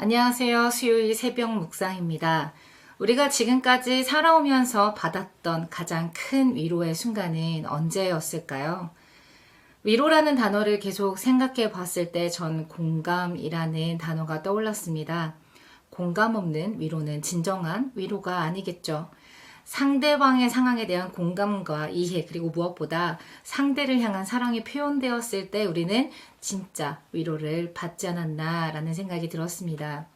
안녕하세요. 수요일 새벽 묵상입니다. 우리가 지금까지 살아오면서 받았던 가장 큰 위로의 순간은 언제였을까요? 위로라는 단어를 계속 생각해 봤을 때 전 공감이라는 단어가 떠올랐습니다. 공감 없는 위로는 진정한 위로가 아니겠죠. 상대방의 상황에 대한 공감과 이해, 그리고 무엇보다 상대를 향한 사랑이 표현되었을 때 우리는 진짜 위로를 받지 않았나라는 생각이 들었습니다.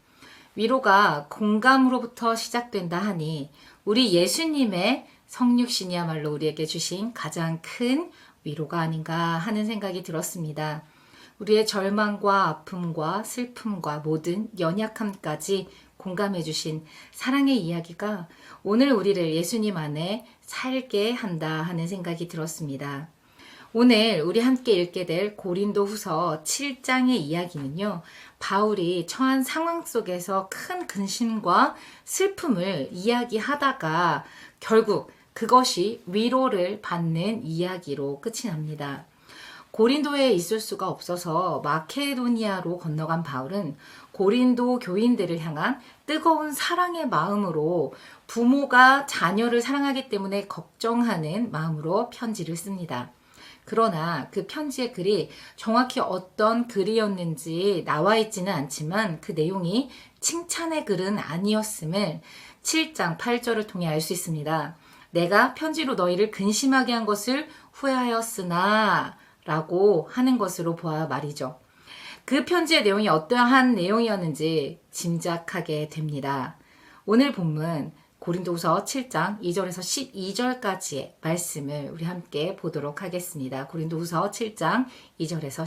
위로가 공감으로부터 시작된다 하니 우리 예수님의 성육신이야말로 우리에게 주신 가장 큰 위로가 아닌가 하는 생각이 들었습니다. 우리의 절망과 아픔과 슬픔과 모든 연약함까지 공감해 주신 사랑의 이야기가 오늘 우리를 예수님 안에 살게 한다 하는 생각이 들었습니다. 오늘 우리 함께 읽게 될 고린도후서 7장의 이야기는요, 바울이 처한 상황 속에서 큰 근심과 슬픔을 이야기하다가 결국 그것이 위로를 받는 이야기로 끝이 납니다. 고린도에 있을 수가 없어서 마케도니아로 건너간 바울은 고린도 교인들을 향한 뜨거운 사랑의 마음으로 부모가 자녀를 사랑하기 때문에 걱정하는 마음으로 편지를 씁니다. 그러나 그 편지의 글이 정확히 어떤 글이었는지 나와 있지는 않지만 그 내용이 칭찬의 글은 아니었음을 7장 8절을 통해 알 수 있습니다. 내가 편지로 너희를 근심하게 한 것을 후회하였으나 라고 하는 것으로 보아 말이죠. 그 편지의 내용이 어떠한 내용이었는지 짐작하게 됩니다. 오늘 본문 고린도후서 7장 2절에서 12절까지의 말씀을 우리 함께 보도록 하겠습니다. 고린도후서 7장 2절에서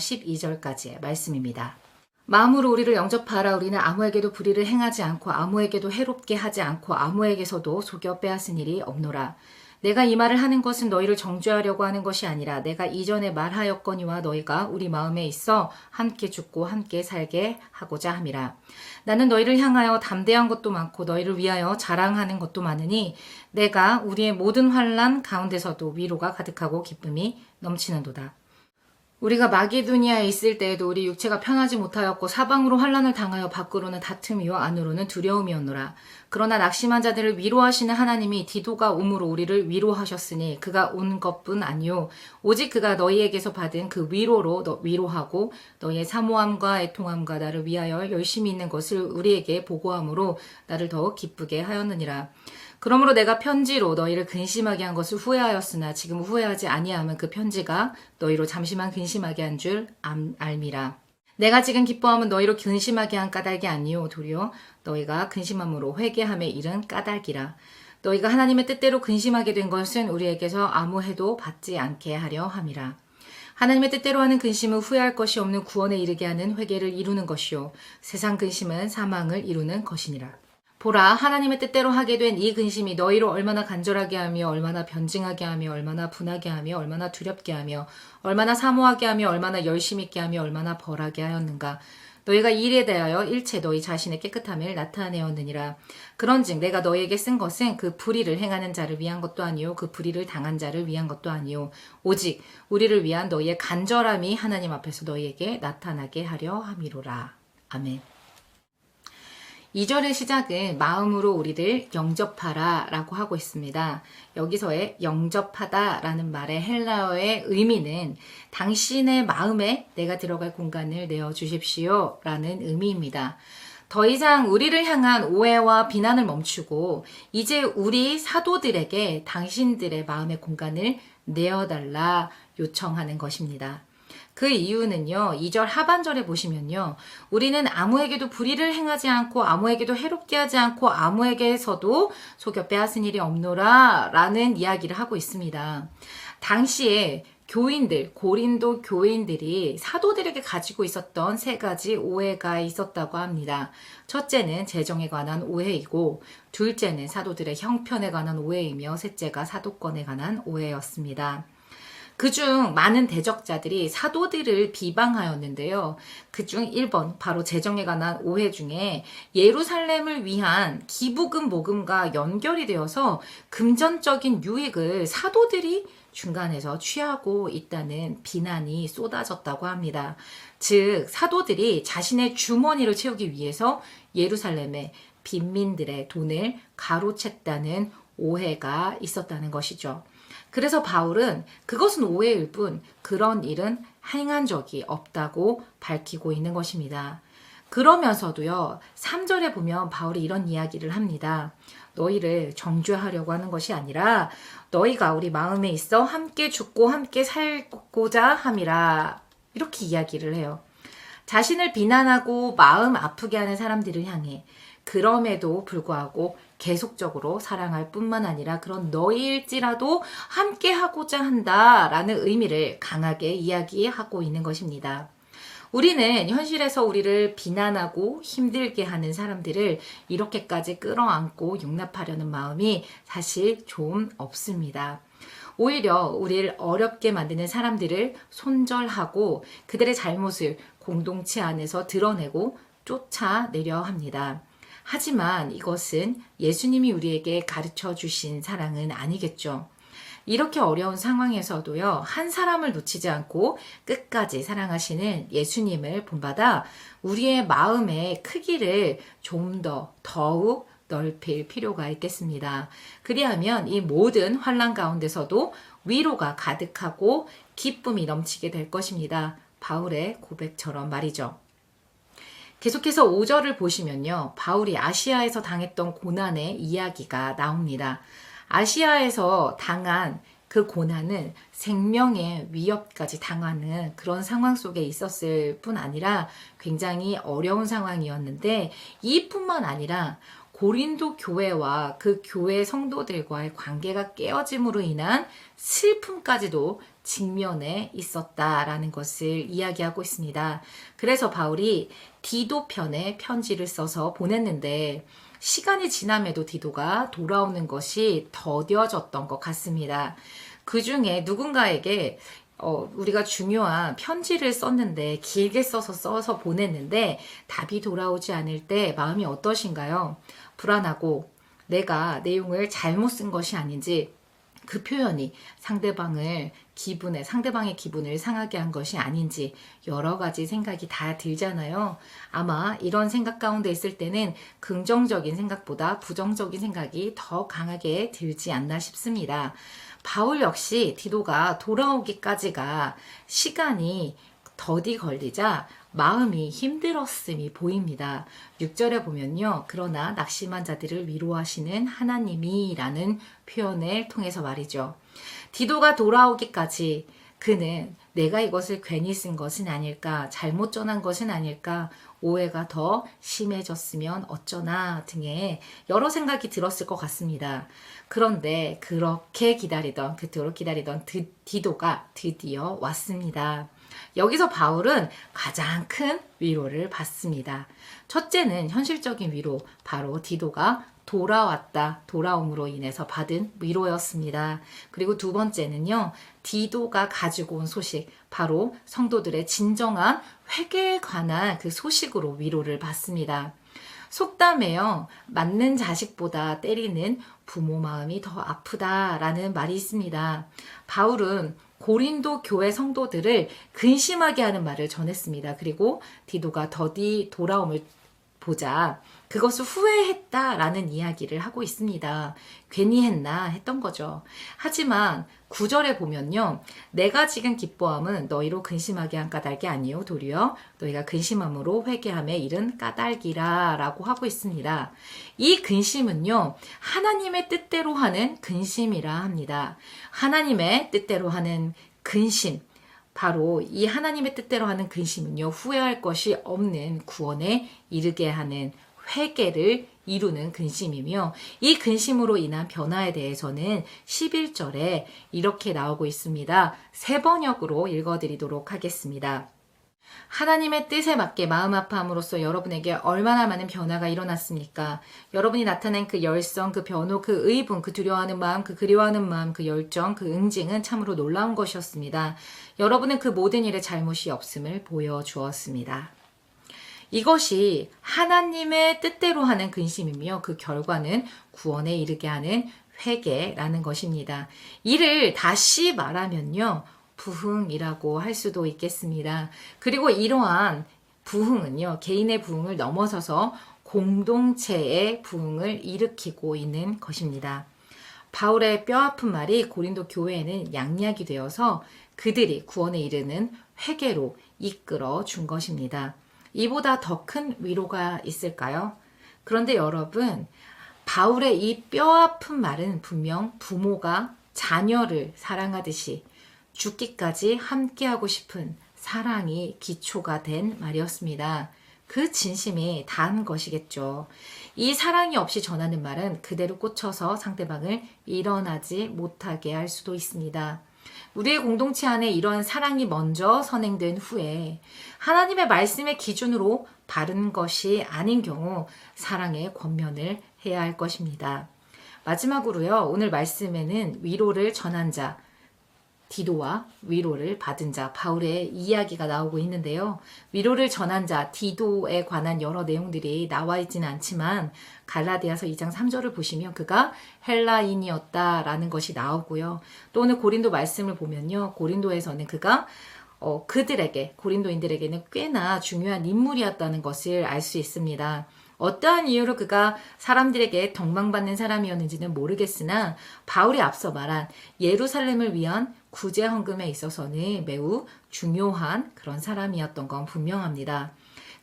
12절까지의 말씀입니다. 마음으로 우리를 영접하라. 우리는 아무에게도 불의를 행하지 않고 아무에게도 해롭게 하지 않고 아무에게서도 속여 빼앗은 일이 없노라. 내가 이 말을 하는 것은 너희를 정죄하려고 하는 것이 아니라 내가 이전에 말하였거니와 너희가 우리 마음에 있어 함께 죽고 함께 살게 하고자 함이라. 나는 너희를 향하여 담대한 것도 많고 너희를 위하여 자랑하는 것도 많으니 내가 우리의 모든 환난 가운데서도 위로가 가득하고 기쁨이 넘치는도다. 우리가 마게도니아에 있을 때에도 우리 육체가 편하지 못하였고 사방으로 환난을 당하여 밖으로는 다툼이요 안으로는 두려움이었노라. 그러나 낙심한 자들을 위로하시는 하나님이 디도가 옴으로 우리를 위로하셨으니 그가 온 것뿐 아니요 오직 그가 너희에게서 받은 그 위로로 위로하고 너희의 사모함과 애통함과 나를 위하여 열심히 있는 것을 우리에게 보고함으로 나를 더욱 기쁘게 하였느니라. 그러므로 내가 편지로 너희를 근심하게 한 것을 후회하였으나 지금 후회하지 아니함은 그 편지가 너희로 잠시만 근심하게 한 줄 알미라. 내가 지금 기뻐함은 너희로 근심하게 한 까닭이 아니요 도리어 너희가 근심함으로 회개함에 이른 까닭이라. 너희가 하나님의 뜻대로 근심하게 된 것은 우리에게서 아무 해도 받지 않게 하려 함이라. 하나님의 뜻대로 하는 근심은 후회할 것이 없는 구원에 이르게 하는 회개를 이루는 것이요 세상 근심은 사망을 이루는 것이니라. 보라, 하나님의 뜻대로 하게 된 이 근심이 너희로 얼마나 간절하게 하며 얼마나 변증하게 하며 얼마나 분하게 하며 얼마나 두렵게 하며 얼마나 사모하게 하며 얼마나 열심 있게 하며 얼마나 벌하게 하였는가. 너희가 이 일에 대하여 일체 너희 자신의 깨끗함을 나타내었느니라. 그런즉 내가 너희에게 쓴 것은 그 불의를 행하는 자를 위한 것도 아니요 그 불의를 당한 자를 위한 것도 아니요 오직 우리를 위한 너희의 간절함이 하나님 앞에서 너희에게 나타나게 하려 함이로라. 아멘. 2절의 시작은 마음으로 우리를 영접하라 라고 하고 있습니다. 여기서의 영접하다 라는 말의 헬라어의 의미는 당신의 마음에 내가 들어갈 공간을 내어주십시오 라는 의미입니다. 더 이상 우리를 향한 오해와 비난을 멈추고 이제 우리 사도들에게 당신들의 마음의 공간을 내어달라 요청하는 것입니다. 그 이유는요. 2절 하반절에 보시면요. 우리는 아무에게도 불의를 행하지 않고 아무에게도 해롭게 하지 않고 아무에게서도 속여 빼앗은 일이 없노라 라는 이야기를 하고 있습니다. 당시에 교인들, 고린도 교인들이 사도들에게 가지고 있었던 세 가지 오해가 있었다고 합니다. 첫째는 재정에 관한 오해이고 둘째는 사도들의 형편에 관한 오해이며 셋째가 사도권에 관한 오해였습니다. 그중 많은 대적자들이 사도들을 비방하였는데요. 그중 1번 바로 재정에 관한 오해 중에 예루살렘을 위한 기부금 모금과 연결이 되어서 금전적인 유익을 사도들이 중간에서 취하고 있다는 비난이 쏟아졌다고 합니다. 즉 사도들이 자신의 주머니를 채우기 위해서 예루살렘의 빈민들의 돈을 가로챘다는 오해가 있었다는 것이죠. 그래서 바울은 그것은 오해일 뿐 그런 일은 행한 적이 없다고 밝히고 있는 것입니다. 그러면서도요. 3절에 보면 바울이 이런 이야기를 합니다. 너희를 정죄하려고 하는 것이 아니라 너희가 우리 마음에 있어 함께 죽고 함께 살고자 함이라. 이렇게 이야기를 해요. 자신을 비난하고 마음 아프게 하는 사람들을 향해 그럼에도 불구하고 계속적으로 사랑할 뿐만 아니라 그런 너희일지라도 함께 하고자 한다라는 의미를 강하게 이야기하고 있는 것입니다. 우리는 현실에서 우리를 비난하고 힘들게 하는 사람들을 이렇게까지 끌어안고 용납하려는 마음이 사실 좀 없습니다. 오히려 우리를 어렵게 만드는 사람들을 손절하고 그들의 잘못을 공동체 안에서 드러내고 쫓아내려 합니다. 하지만 이것은 예수님이 우리에게 가르쳐 주신 사랑은 아니겠죠. 이렇게 어려운 상황에서도요, 한 사람을 놓치지 않고 끝까지 사랑하시는 예수님을 본받아 우리의 마음의 크기를 좀 더욱 넓힐 필요가 있겠습니다. 그리하면 이 모든 환난 가운데서도 위로가 가득하고 기쁨이 넘치게 될 것입니다. 바울의 고백처럼 말이죠. 계속해서 5절을 보시면요. 바울이 아시아에서 당했던 고난의 이야기가 나옵니다. 아시아에서 당한 그 고난은 생명의 위협까지 당하는 그런 상황 속에 있었을 뿐 아니라 굉장히 어려운 상황이었는데, 이뿐만 아니라 고린도 교회와 그 교회 성도들과의 관계가 깨어짐으로 인한 슬픔까지도 직면해 있었다라는 것을 이야기하고 있습니다. 그래서 바울이 디도 편에 편지를 써서 보냈는데, 시간이 지남에도 디도가 돌아오는 것이 더뎌졌던 것 같습니다. 그 중에 누군가에게 우리가 중요한 편지를 썼는데, 길게 써서 보냈는데 답이 돌아오지 않을 때 마음이 어떠신가요? 불안하고 내가 내용을 잘못 쓴 것이 아닌지, 그 표현이 상대방의 기분을 상하게 한 것이 아닌지 여러 가지 생각이 다 들잖아요. 아마 이런 생각 가운데 있을 때는 긍정적인 생각보다 부정적인 생각이 더 강하게 들지 않나 싶습니다. 바울 역시 디도가 돌아오기까지가 시간이 더디 걸리자 마음이 힘들었음이 보입니다. 6절에 보면요. 그러나 낙심한 자들을 위로하시는 하나님이라는 표현을 통해서 말이죠. 디도가 돌아오기까지 그는 내가 이것을 괜히 쓴 것은 아닐까, 잘못 전한 것은 아닐까, 오해가 더 심해졌으면 어쩌나 등의 여러 생각이 들었을 것 같습니다. 그런데 그토록 기다리던 디도가 드디어 왔습니다. 여기서 바울은 가장 큰 위로를 받습니다. 첫째는 현실적인 위로, 바로 디도가 돌아옴으로 인해서 받은 위로였습니다. 그리고 두 번째는요, 디도가 가지고 온 소식, 바로 성도들의 진정한 회개에 관한 그 소식으로 위로를 받습니다. 속담에요, 맞는 자식보다 때리는 부모 마음이 더 아프다라는 말이 있습니다. 바울은 고린도 교회 성도들을 근심하게 하는 말을 전했습니다. 그리고 디도가 더디 돌아옴을 보자 그것을 후회했다라는 이야기를 하고 있습니다. 괜히 했나 했던 거죠. 하지만 9절에 보면요. 내가 지금 기뻐함은 너희로 근심하게 한 까닭이 아니요 도리어 너희가 근심함으로 회개함에 이른 까닭이라 라고 하고 있습니다. 이 근심은요. 하나님의 뜻대로 하는 근심이라 합니다. 하나님의 뜻대로 하는 근심, 바로 이 하나님의 뜻대로 하는 근심은요. 후회할 것이 없는 구원에 이르게 하는 회개를 이루는 근심이며, 이 근심으로 인한 변화에 대해서는 11절에 이렇게 나오고 있습니다. 세 번역으로 읽어드리도록 하겠습니다. 하나님의 뜻에 맞게 마음 아파함으로써 여러분에게 얼마나 많은 변화가 일어났습니까? 여러분이 나타낸 그 열성, 그 변호, 그 의분, 그 두려워하는 마음, 그 그리워하는 마음, 그 열정, 그 응징은 참으로 놀라운 것이었습니다. 여러분은 그 모든 일에 잘못이 없음을 보여주었습니다. 이것이 하나님의 뜻대로 하는 근심이며, 그 결과는 구원에 이르게 하는 회개라는 것입니다. 이를 다시 말하면요. 부흥이라고 할 수도 있겠습니다. 그리고 이러한 부흥은요. 개인의 부흥을 넘어서서 공동체의 부흥을 일으키고 있는 것입니다. 바울의 뼈아픈 말이 고린도 교회에는 양약이 되어서 그들이 구원에 이르는 회개로 이끌어 준 것입니다. 이보다 더 큰 위로가 있을까요? 그런데 여러분, 바울의 이 뼈아픈 말은 분명 부모가 자녀를 사랑하듯이 죽기까지 함께하고 싶은 사랑이 기초가 된 말이었습니다. 그 진심이 단 것이겠죠. 이 사랑이 없이 전하는 말은 그대로 꽂혀서 상대방을 일어나지 못하게 할 수도 있습니다. 우리의 공동체 안에 이러한 사랑이 먼저 선행된 후에 하나님의 말씀의 기준으로 바른 것이 아닌 경우 사랑의 권면을 해야 할 것입니다. 마지막으로요, 오늘 말씀에는 위로를 전한 자, 디도와 위로를 받은 자, 바울의 이야기가 나오고 있는데요. 위로를 전한 자, 디도에 관한 여러 내용들이 나와 있지는 않지만 갈라디아서 2장 3절을 보시면 그가 헬라인이었다라는 것이 나오고요. 또 오늘 고린도 말씀을 보면요. 고린도에서는 그가 고린도인들에게는 꽤나 중요한 인물이었다는 것을 알 수 있습니다. 어떠한 이유로 그가 사람들에게 덕망받는 사람이었는지는 모르겠으나 바울이 앞서 말한 예루살렘을 위한 구제 헌금에 있어서는 매우 중요한 그런 사람이었던 건 분명합니다.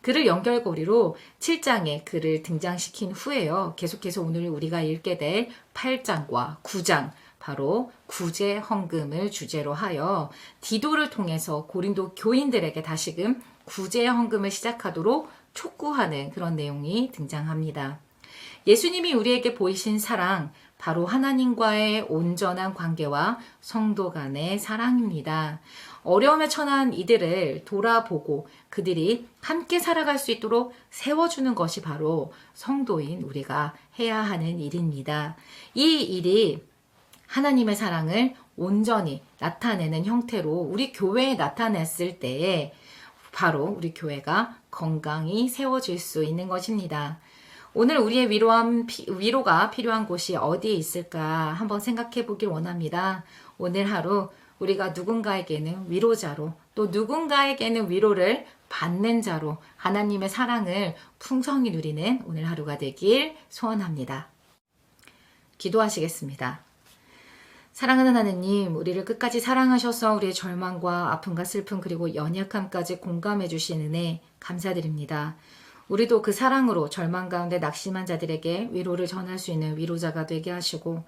그를 연결고리로 7장에 그를 등장시킨 후에요. 계속해서 오늘 우리가 읽게 될 8장과 9장, 바로 구제 헌금을 주제로 하여 디도를 통해서 고린도 교인들에게 다시금 구제 헌금을 시작하도록 촉구하는 그런 내용이 등장합니다. 예수님이 우리에게 보이신 사랑, 바로 하나님과의 온전한 관계와 성도 간의 사랑입니다. 어려움에 처한 이들을 돌아보고 그들이 함께 살아갈 수 있도록 세워주는 것이 바로 성도인 우리가 해야 하는 일입니다. 이 일이 하나님의 사랑을 온전히 나타내는 형태로 우리 교회에 나타냈을 때에 바로 우리 교회가 건강히 세워질 수 있는 것입니다. 오늘 우리의 위로가 필요한 곳이 어디에 있을까 한번 생각해 보길 원합니다. 오늘 하루 우리가 누군가에게는 위로자로 또 누군가에게는 위로를 받는 자로 하나님의 사랑을 풍성히 누리는 오늘 하루가 되길 소원합니다. 기도하시겠습니다. 사랑하는 하느님, 우리를 끝까지 사랑하셔서 우리의 절망과 아픔과 슬픔 그리고 연약함까지 공감해 주신 은혜 감사드립니다. 우리도 그 사랑으로 절망 가운데 낙심한 자들에게 위로를 전할 수 있는 위로자가 되게 하시고,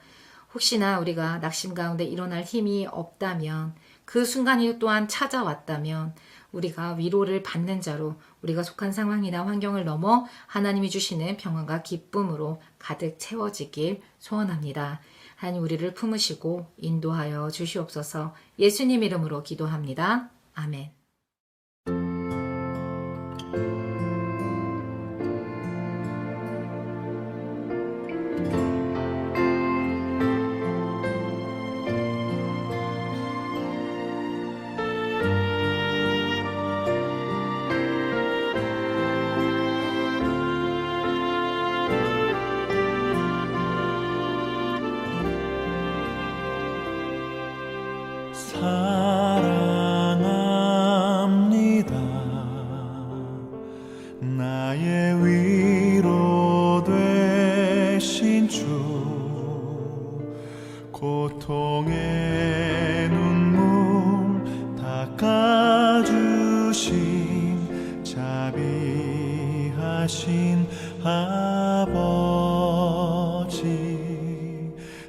혹시나 우리가 낙심 가운데 일어날 힘이 없다면, 그 순간이 또한 찾아왔다면 우리가 위로를 받는 자로 우리가 속한 상황이나 환경을 넘어 하나님이 주시는 평안과 기쁨으로 가득 채워지길 소원합니다. 하나님, 우리를 품으시고 인도하여 주시옵소서. 예수님 이름으로 기도합니다. 아멘. 사랑합니다. 나의 위로 되신 주, 고통의 눈물 닦아주신 자비하신 아버지,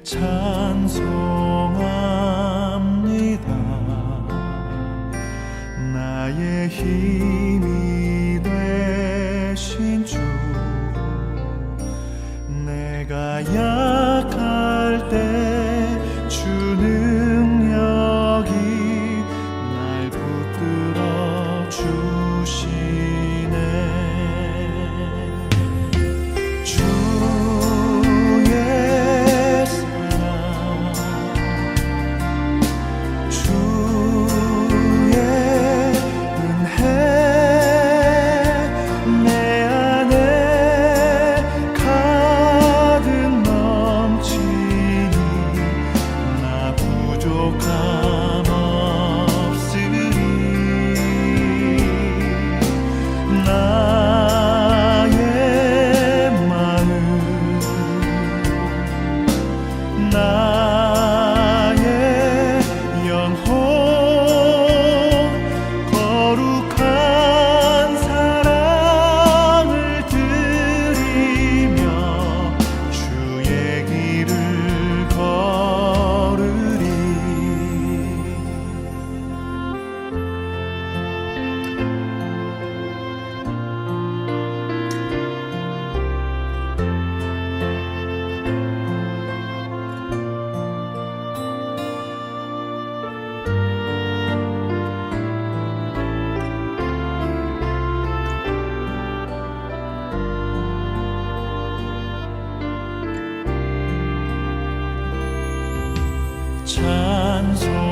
찬송합니다. 나의 힘이 되신 주, 내가 약할 때 주 능력이 날 붙들어 주시네. 주의 사랑, 주의 은혜 내 안에 가득 넘치니 나 부족함 없으리. 나의 마음, 나의 영혼 거룩한 사랑을 드리며 주의 길을 걸으리. 찬송